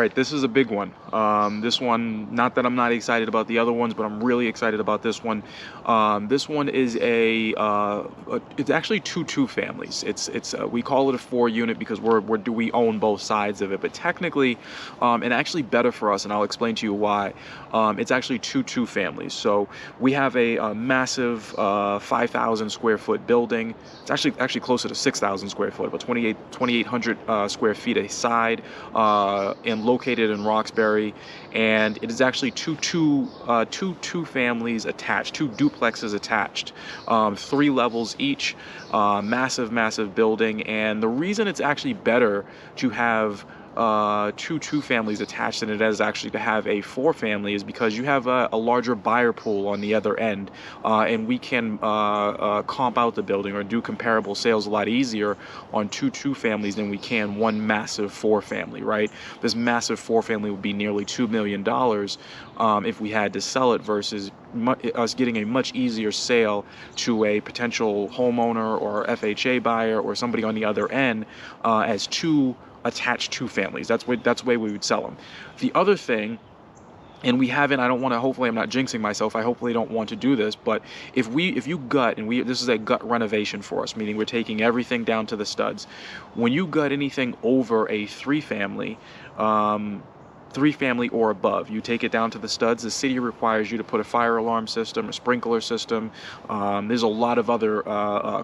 right, this is a big one. This one, not that I'm not excited about the other ones, but I'm really excited about this one. This one is it's actually two families. We call it a 4-unit because we own both sides of it, but technically, and actually better for us, and I'll explain to you why. It's actually two families. So we have a massive 5,000 square foot building. It's actually closer to 6,000 square foot, about 2,800 square feet a side. And located in Roxbury, and it is actually two families attached, two duplexes attached, 3 levels each, massive building. And the reason it's actually better to have two families attached than it is actually to have a 4-family is because you have a larger buyer pool on the other end, and we can comp out the building or do comparable sales a lot easier on two families than we can one massive 4-family, right? This massive 4-family would be nearly $2 million if we had to sell it, versus us getting a much easier sale to a potential homeowner or FHA buyer or somebody on the other end as attached 2 families. That's the way we would sell them. The other thing, and we haven't, I don't want to, hopefully I'm not jinxing myself, I hopefully don't want to do this, but if you gut, and this is a gut renovation for us, meaning we're taking everything down to the studs. When you gut anything over a 3-family, 3-family or above, you take it down to the studs. The city requires you to put a fire alarm system, a sprinkler system. There's a lot of other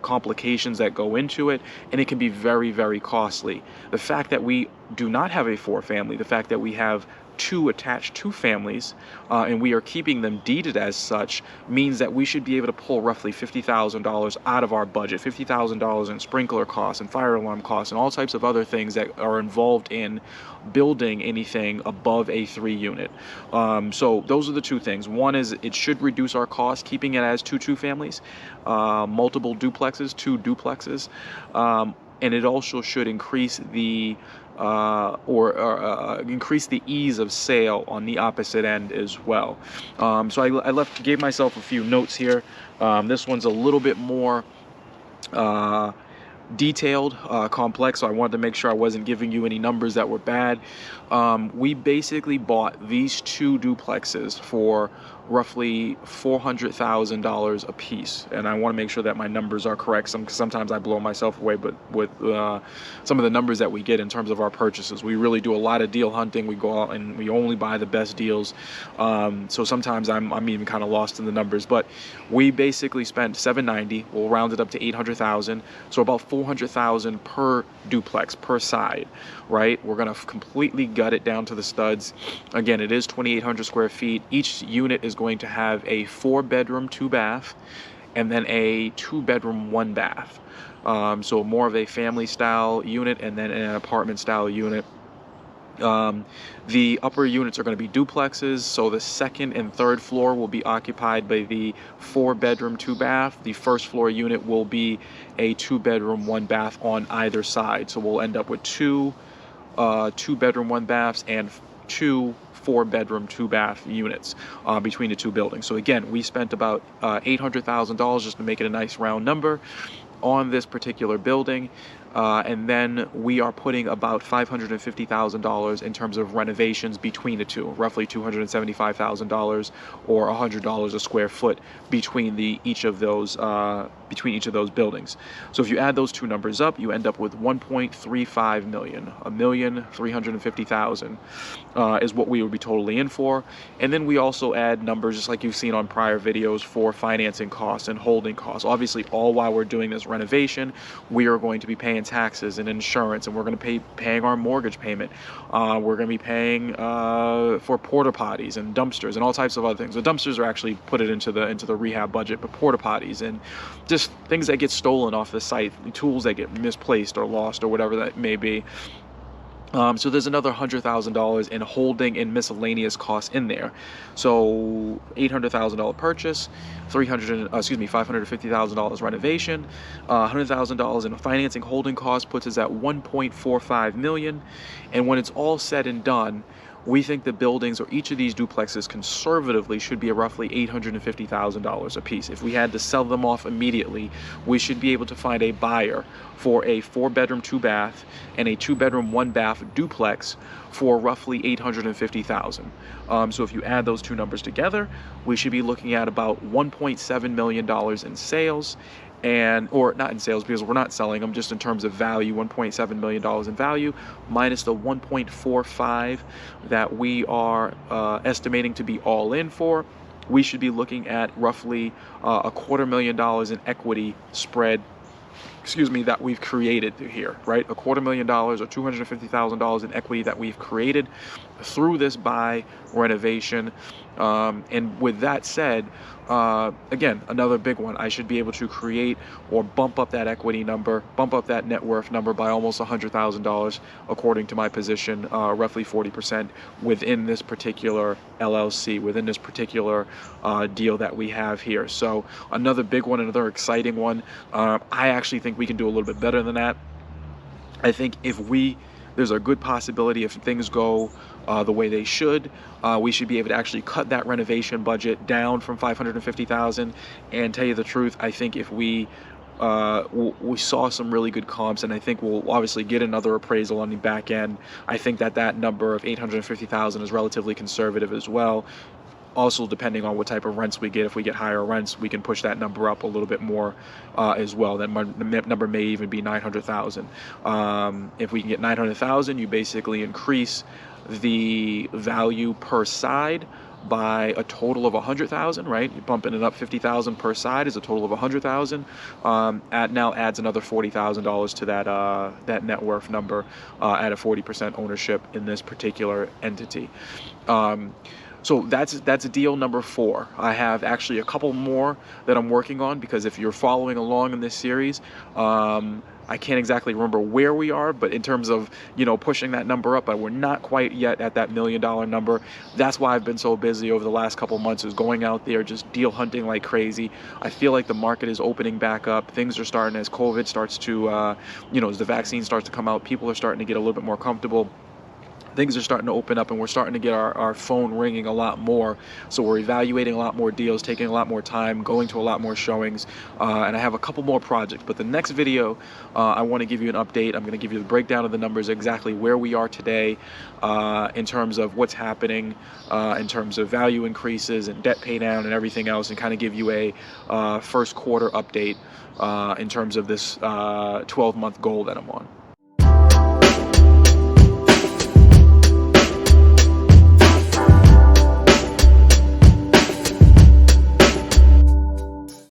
complications that go into it, and it can be very costly. The fact that we do not have a 4-family, the fact that we have 2 attached 2 families, and we are keeping them deeded as such, means that we should be able to pull roughly $50,000 out of our budget, $50,000 in sprinkler costs and fire alarm costs and all types of other things that are involved in building anything above a 3-unit. So those are the 2 things. One is it should reduce our costs, keeping it as two families, multiple duplexes, 2 duplexes, and it also should increase the increase the ease of sale on the opposite end as well. So I gave myself a few notes here. This one's a little bit more detailed, complex, so I wanted to make sure I wasn't giving you any numbers that were bad. We basically bought these 2 duplexes for roughly $400,000 a piece, and I want to make sure that my numbers are correct. Sometimes I blow myself away, but with some of the numbers that we get in terms of our purchases, we really do a lot of deal hunting. We go out and we only buy the best deals, so sometimes I'm even kind of lost in the numbers. But we basically spent $790. We'll round it up to $800,000, so about $400,000 per duplex per side, right? We're gonna completely gut it down to the studs. Again, it is 2,800 square feet. Each unit is going to have a 4-bedroom 2-bath and then a 2-bedroom 1-bath, so more of a family style unit and then an apartment style unit. The upper units are going to be duplexes, so the 2nd and 3rd floor will be occupied by the 4-bedroom 2-bath. The 1st floor unit will be a 2-bedroom 1-bath on either side, so we'll end up with 2 2-bedroom 1-baths and 2 4-bedroom 2-bath units between the 2 buildings. So again, we spent about $800,000 just to make it a nice round number on this particular building. And then we are putting about $550,000 in terms of renovations between the 2, roughly $275,000 or $100 a square foot between each of those buildings. So if you add those 2 numbers up, you end up with $1.35 million, $1,350,000 is what we would be totally in for. And then we also add numbers, just like you've seen on prior videos, for financing costs and holding costs. Obviously, all while we're doing this renovation, we are going to be paying taxes and insurance, and we're going to be paying our mortgage payment. We're going to be paying for porta potties and dumpsters and all types of other things. The dumpsters are actually put it into the rehab budget, but porta potties and just things that get stolen off the site, tools that get misplaced or lost or whatever that may be. So there's another $100,000 in holding and miscellaneous costs in there. So $800,000 purchase, $550,000 renovation, $100,000 in financing holding costs puts us at $1.45 million. And when it's all said and done, we think the buildings or each of these duplexes conservatively should be roughly $850,000 a piece. If we had to sell them off immediately, we should be able to find a buyer for a 4-bedroom, 2-bath and a 2-bedroom, 1-bath duplex for roughly $850,000. So if you add those two numbers together, we should be looking at about $1.7 million in sales, or not in sales because we're not selling them, just in terms of value, $1.7 million in value minus the 1.45 that we are estimating to be all in for. We should be looking at roughly $250,000 in equity spread, that we've created here, right? $250,000 or $250,000 in equity that we've created through this buy renovation. And with that said, again, another big one, I should be able to create or bump up that equity number, bump up that net worth number by almost $100,000, according to my position, roughly 40% within this particular LLC, within this particular deal that we have here. So another big one, another exciting one. I actually think we can do a little bit better than that. I think there's a good possibility if things go the way they should, we should be able to actually cut that renovation budget down from $550,000. And tell you the truth, I think if we saw some really good comps, and I think we'll obviously get another appraisal on the back end. I think that number of $850,000 is relatively conservative as well. Also, depending on what type of rents we get, if we get higher rents, we can push that number up a little bit more as well. That number may even be $900,000. If we can get $900,000, you basically increase the value per side by a total of $100,000, right? You're bumping it up $50,000 per side is a total of $100,000. Now adds another $40,000 to that net worth number at a 40% ownership in this particular entity. So that's deal number 4. I have actually a couple more that I'm working on, because if you're following along in this series, I can't exactly remember where we are, but in terms of, pushing that number up, but we're not quite yet at that $1 million number. That's why I've been so busy over the last couple months, is going out there, just deal hunting like crazy. I feel like the market is opening back up. Things are starting, as COVID starts to, as the vaccine starts to come out, people are starting to get a little bit more comfortable. Things are starting to open up, and we're starting to get our phone ringing a lot more. So we're evaluating a lot more deals, taking a lot more time, going to a lot more showings, and I have a couple more projects. But the next video, I want to give you an update. I'm going to give you the breakdown of the numbers, exactly where we are today in terms of what's happening, in terms of value increases and debt pay down and everything else, and kind of give you a first quarter update in terms of this 12-month goal that I'm on.